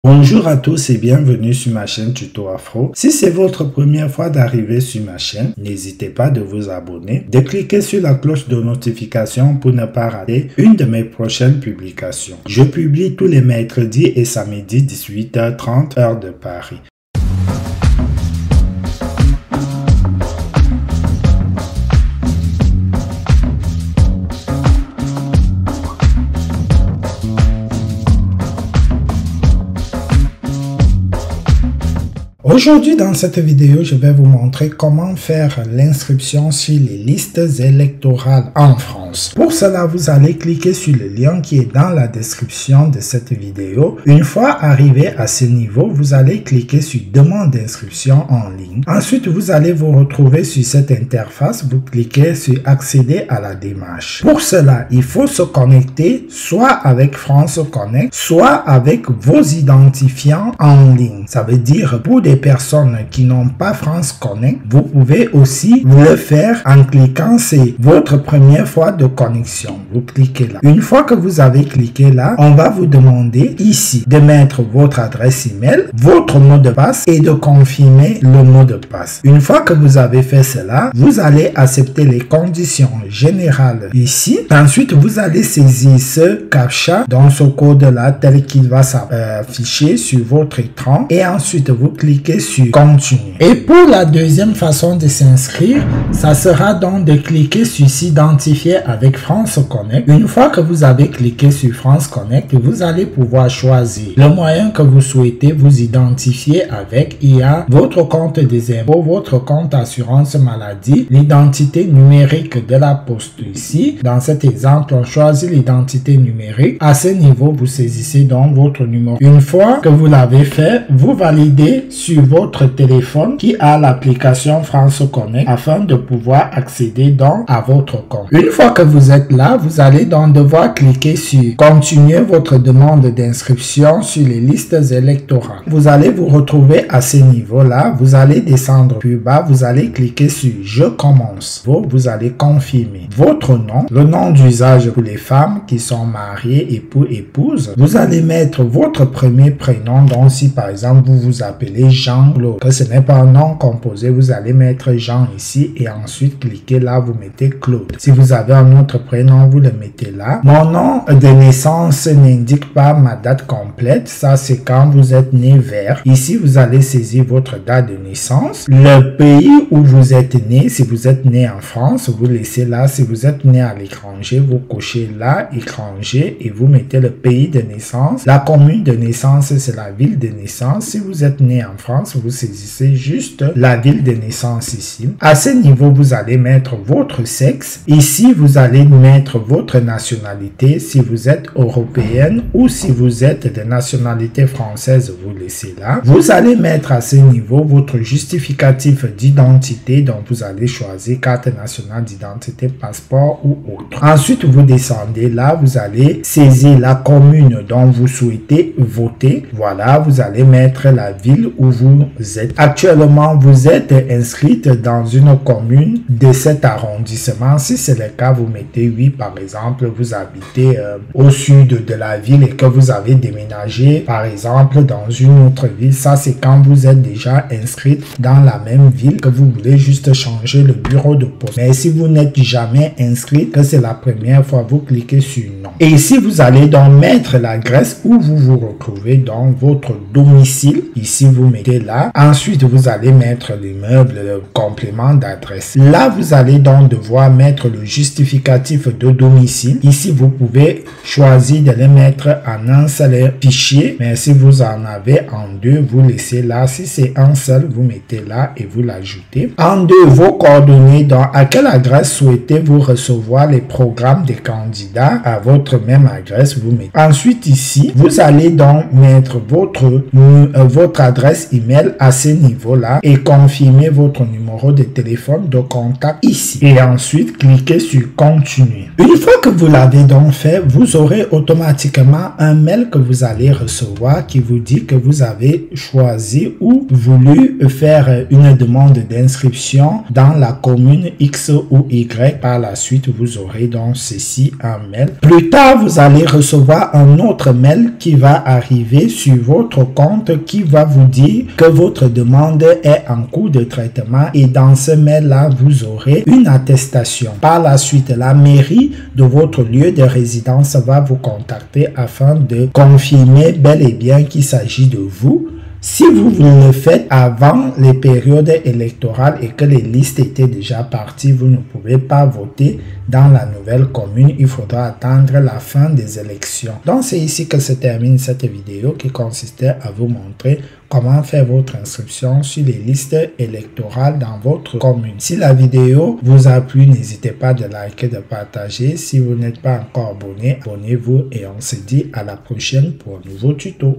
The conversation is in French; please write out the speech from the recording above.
Bonjour à tous et bienvenue sur ma chaîne Tuto Afro. Si c'est votre première fois d'arriver sur ma chaîne, n'hésitez pas de vous abonner, de cliquer sur la cloche de notification pour ne pas rater une de mes prochaines publications. Je publie tous les mercredis et samedis 18h30 heure de Paris. Aujourd'hui, dans cette vidéo, je vais vous montrer comment faire l'inscription sur les listes électorales en France. Pour cela, vous allez cliquer sur le lien qui est dans la description de cette vidéo. Une fois arrivé à ce niveau, vous allez cliquer sur demande d'inscription en ligne. Ensuite, vous allez vous retrouver sur cette interface. Vous cliquez sur accéder à la démarche. Pour cela, il faut se connecter soit avec France Connect, soit avec vos identifiants en ligne. Ça veut dire pour des personnes qui n'ont pas France Connect, vous pouvez aussi le faire en cliquant, c'est votre première fois de connexion. Vous cliquez là. Une fois que vous avez cliqué là, on va vous demander ici de mettre votre adresse email, votre mot de passe et de confirmer le mot de passe. Une fois que vous avez fait cela, vous allez accepter les conditions générales ici. Ensuite, vous allez saisir ce captcha dans ce code là tel qu'il va s'afficher sur votre écran et ensuite vous cliquez sur continuer. Et pour la deuxième façon de s'inscrire, ça sera donc de cliquer sur s'identifier avec France Connect. Une fois que vous avez cliqué sur France Connect, vous allez pouvoir choisir le moyen que vous souhaitez vous identifier avec. Il y a votre compte des impôts, votre compte assurance maladie, l'identité numérique de la poste ici. Dans cet exemple, on choisit l'identité numérique. À ce niveau, vous saisissez donc votre numéro. Une fois que vous l'avez fait, vous validez sur votre téléphone qui a l'application France Connect afin de pouvoir accéder donc à votre compte. Une fois que vous êtes là, vous allez donc devoir cliquer sur continuer votre demande d'inscription sur les listes électorales. Vous allez vous retrouver à ce niveau-là. Vous allez descendre plus bas. Vous allez cliquer sur je commence. Vous allez confirmer votre nom, le nom d'usage pour les femmes qui sont mariées, époux, épouses. Vous allez mettre votre premier prénom. Donc si par exemple vous vous appelez Jean-Claude, que ce n'est pas un nom composé, vous allez mettre Jean ici et ensuite cliquez là, vous mettez Claude. Si vous avez un autre prénom, vous le mettez là. Mon nom de naissance n'indique pas ma date complète, ça c'est quand vous êtes né vers. Ici, vous allez saisir votre date de naissance. Le pays où vous êtes né, si vous êtes né en France, vous laissez là. Si vous êtes né à l'étranger, vous cochez là, étranger, et vous mettez le pays de naissance. La commune de naissance, c'est la ville de naissance. Si vous êtes né en France, vous saisissez juste la ville de naissance ici. À ce niveau, vous allez mettre votre sexe. Ici, vous allez mettre votre nationalité. Si vous êtes européenne ou si vous êtes de nationalité française, vous laissez là. Vous allez mettre à ce niveau votre justificatif d'identité. Donc, vous allez choisir carte nationale d'identité, passeport ou autre. Ensuite, vous descendez là. Vous allez saisir la commune dont vous souhaitez voter. Voilà, vous allez mettre la ville où vous êtes. Actuellement, vous êtes inscrite dans une commune de cet arrondissement. Si c'est le cas, vous mettez oui. Par exemple, vous habitez au sud de la ville et que vous avez déménagé, par exemple, dans une autre ville. Ça, c'est quand vous êtes déjà inscrite dans la même ville que vous voulez juste changer le bureau de poste. Mais si vous n'êtes jamais inscrite, que c'est la première fois, vous cliquez sur non. Et ici, vous allez donc mettre l'adresse où vous vous retrouvez dans votre domicile. Ici, vous mettez là. Ensuite, vous allez mettre l'immeuble, le complément d'adresse. Là, vous allez donc devoir mettre le justificatif de domicile. Ici, vous pouvez choisir de le mettre en un seul fichier. Mais si vous en avez en deux, vous laissez là. Si c'est un seul, vous mettez là et vous l'ajoutez. En deux, vos coordonnées. Donc, à quelle adresse souhaitez-vous recevoir les programmes des candidats? À votre même adresse, vous mettez. Ensuite, ici, vous allez donc mettre votre adresse email email à ce niveau-là et confirmez votre numéro de téléphone de contact ici. Et ensuite, cliquez sur continuer. Une fois que vous l'avez donc fait, vous aurez automatiquement un mail que vous allez recevoir qui vous dit que vous avez choisi ou voulu faire une demande d'inscription dans la commune X ou Y. Par la suite, vous aurez donc ceci en mail. Plus tard, vous allez recevoir un autre mail qui va arriver sur votre compte qui va vous dire que votre demande est en cours de traitement et dans ce mail-là, vous aurez une attestation. Par la suite, la mairie de votre lieu de résidence va vous contacter afin de confirmer bel et bien qu'il s'agit de vous. Si vous le faites avant les périodes électorales et que les listes étaient déjà parties, vous ne pouvez pas voter dans la nouvelle commune. Il faudra attendre la fin des élections. Donc, c'est ici que se termine cette vidéo qui consistait à vous montrer comment faire votre inscription sur les listes électorales dans votre commune. Si la vidéo vous a plu, n'hésitez pas de liker, de partager. Si vous n'êtes pas encore abonné, abonnez-vous et on se dit à la prochaine pour un nouveau tuto.